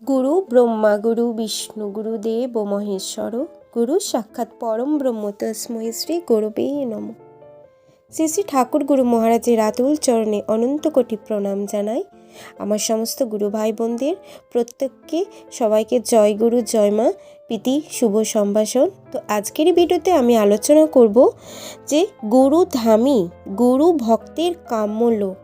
গুরু ব্রহ্মা গুরু বিষ্ণু গুরুদেব মহেশ্বর গুরু সাক্ষাৎ পরম ব্রহ্ম তস্मै শ্রী গুরুবে নমঃ। শ্রী শ্রী ঠাকুর গুরু মহারাজের আতুল চরণে অনন্ত কোটি প্রণাম জানাই। আমার সমস্ত গুরু ভাই বোনদের প্রত্যেককে সবাইকে জয় গুরু জয় মা প্রীতি শুভ সম্ভাষণ। তো আজকের ভিডিওতে আমি আলোচনা করব যে গুরু ধামী গুরু ভক্তের কাম্য লোক।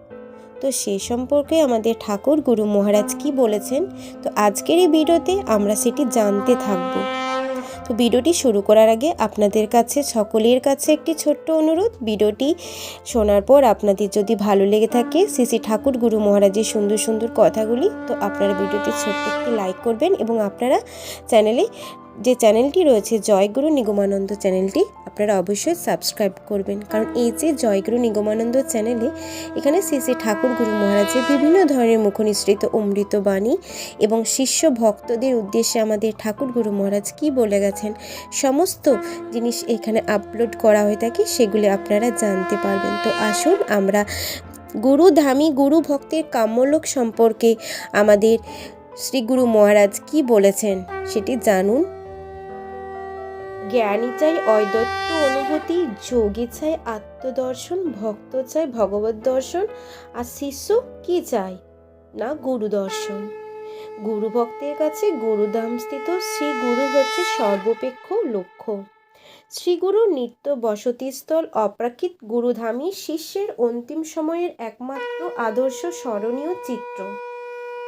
তো সে সম্পর্কে আমাদের ঠাকুর গুরু মহারাজ কি বলেছেন, তো আজকের এই ভিডিওতে আমরা সেটি জানতে থাকব। তো ভিডিওটি শুরু করার আগে আপনাদের কাছে সকলের কাছে একটি ছোট্ট অনুরোধ, ভিডিওটি শোনার পর আপনাদের যদি ভালো লেগে থাকে শ্রী শ্রী ঠাকুর গুরু মহারাজের সুন্দর সুন্দর কথাগুলি, তো আপনারা ভিডিওতে ছোট্ট একটি লাইক করবেন এবং আপনারা যে চ্যানেলটি রয়েছে জয়গুরু নিগমানন্দ চ্যানেলটি আপনারা অবশ্যই সাবস্ক্রাইব করবেন। কারণ এই যে জয়গুরু নিগমানন্দ চ্যানেলে এখানে শ্রী শ্রী ঠাকুর গুরু মহারাজের বিভিন্ন ধরনের মুখনিসৃত অমৃত বাণী এবং শিষ্য ভক্তদের উদ্দেশ্যে আমাদের ঠাকুর গুরু মহারাজ কি বলে গেছেন সমস্ত জিনিস এখানে আপলোড করা হয়ে থাকে, সেগুলি আপনারা জানতে পারবেন। তো আসুন আমরা গুরু ধামী গুরু ভক্তের কাম্যলোক সম্পর্কে আমাদের শ্রী গুরু মহারাজ কি বলেছেন সেটি জানুন। জ্ঞানী চাই অদ্বৈত অনুভূতি, যোগী চাই আত্মদর্শন, ভক্ত চাই ভগবত দর্শন, আর শিষ্য কি চাই না গুরু দর্শন। গুরু ভক্তের কাছে গুরুধাম স্থিত শ্রী গুরু হচ্ছে সর্বাপেক্ষ লক্ষ্য। শ্রীগুরুর নিত্য বসতিস্থল অপ্রাকৃত গুরুধামী শিষ্যের অন্তিম সময়ের একমাত্র আদর্শ স্মরণীয় চিত্র।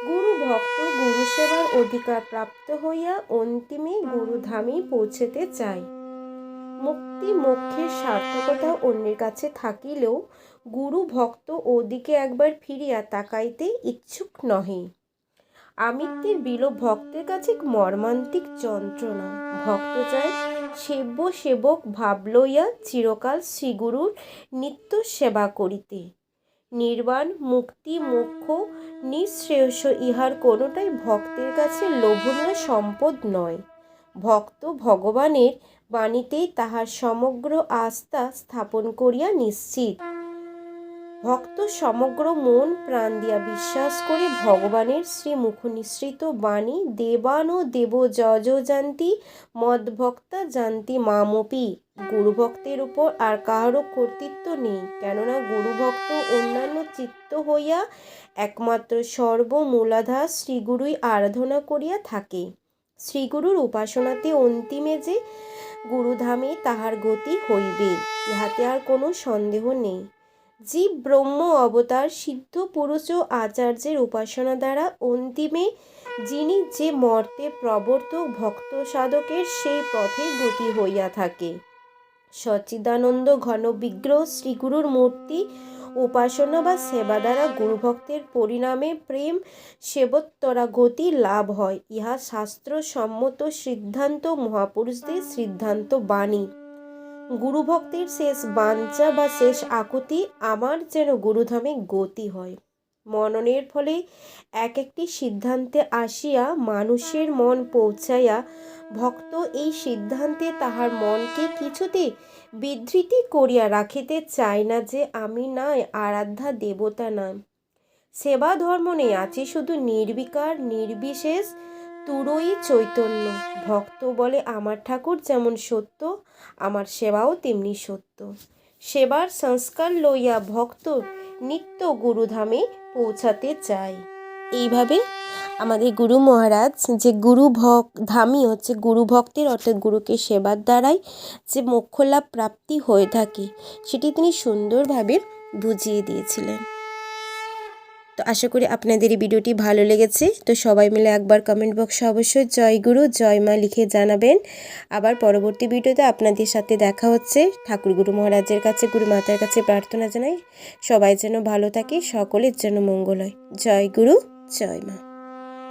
গুরু ভক্ত গুরু সেবার অধিকার প্রাপ্ত হইয়া অন্তিমে গুরুধামে পৌঁছতে চায়। মুক্তি মোক্ষের সার্থকতা অন্যের কাছে থাকিলেও গুরু ভক্ত ওদিকে একবার ফিরিয়া তাকাইতে ইচ্ছুক নহে। আমিত্বের বিলোপ ভক্তের কাছে মর্মান্তিক যন্ত্রণা। ভক্ত চায় সেব্য সেবক ভাব লইয়া চিরকাল শ্রীগুরুর নিত্য সেবা করিতে। নির্বাণ মুক্তি মোক্ষ নিঃশ্রেয়স ইহার কোনোটাই ভক্তের কাছে লোভনীয় সম্পদ নয়। ভক্ত ভগবানের বাণীতেই তাহার সমগ্র আস্থা স্থাপন করিয়া নিশ্চিত। ভক্ত সমগ্র মন প্রাণ দিয়া বিশ্বাস করে ভগবানের শ্রীমুখ নিঃসৃত বাণী দেবানো দেব যজ জানতি মদ্ভক্তা জানতি মামপি। গুরুভক্তের উপর আর কাহারও কর্তৃত্ব নেই, কেননা গুরুভক্ত অন্যান্য চিত্ত হইয়া একমাত্র সর্বমূলাধার শ্রীগুরুই আরাধনা করিয়া থাকে। শ্রীগুরুর উপাসনাতে অন্তিমে যে গুরুধামে তাহার গতি হইবে, ইহাতে আর কোনো সন্দেহ নেই। জীব ব্রহ্ম অবতার সিদ্ধ পুরুষ ও আচার্যের উপাসনা দ্বারা অন্তিমে যিনি যে মর্তে প্রবর্তক ভক্ত সাধকের সেই পথেই গতি হইয়া থাকে। সচ্চিদানন্দ ঘন বিগ্রহ শ্রীগুরুর মূর্তি উপাসনা বা সেবা দ্বারা গুরুভক্তের পরিণামে প্রেম সেবোত্তরা গতি লাভ হয়, ইহা শাস্ত্র সম্মত সিদ্ধান্ত, মহাপুরুষদের সিদ্ধান্ত বাণী। গুরুভক্তের শেষ বাঞ্ছা বা শেষ আকুতি আমার যেন গুরুধামে গতি হয়। মননের ফলে এক একটি সিদ্ধান্তে আসিয়া মানুষের মন পৌঁছাইয়া ভক্ত এই সিদ্ধান্তে তাহার মনকে কিছুতে বিধৃতি করিয়া রাখিতে চায় না যে আমি নাই আরাধ্যা দেবতা না। সেবা ধর্ম নেই, আছে শুধু নির্বিকার নির্বিশেষ তুরই চৈতন্য। ভক্ত বলে আমার ঠাকুর যেমন সত্য, আমার সেবাও তেমনি সত্য। সেবার সংস্কার লইয়া ভক্ত নিত্য গুরুধামে পৌঁছাতে চায়। এইভাবে আমাদের গুরু মহারাজ যে ধামই হচ্ছে গুরু ভক্তের অর্থাৎ গুরুকে সেবার দ্বারাই যে মোক্ষলাভ প্রাপ্তি হয়ে থাকে সেটি তিনি সুন্দরভাবে বুঝিয়ে দিয়েছিলেন। তো আশা করি আপনাদের এই ভিডিওটি ভালো লেগেছে। তো সবাই মিলে একবার কমেন্ট বক্সে অবশ্যই জয় গুরু জয় মা লিখে জানাবেন। আবার পরবর্তী ভিডিওতে আপনাদের সাথে দেখা হচ্ছে। ঠাকুর গুরু মহারাজের কাছে গুরু মাতার কাছে প্রার্থনা জানাই সবাই যেন ভালো থাকে, সকলের যেন মঙ্গল হয়। জয় গুরু জয় মা।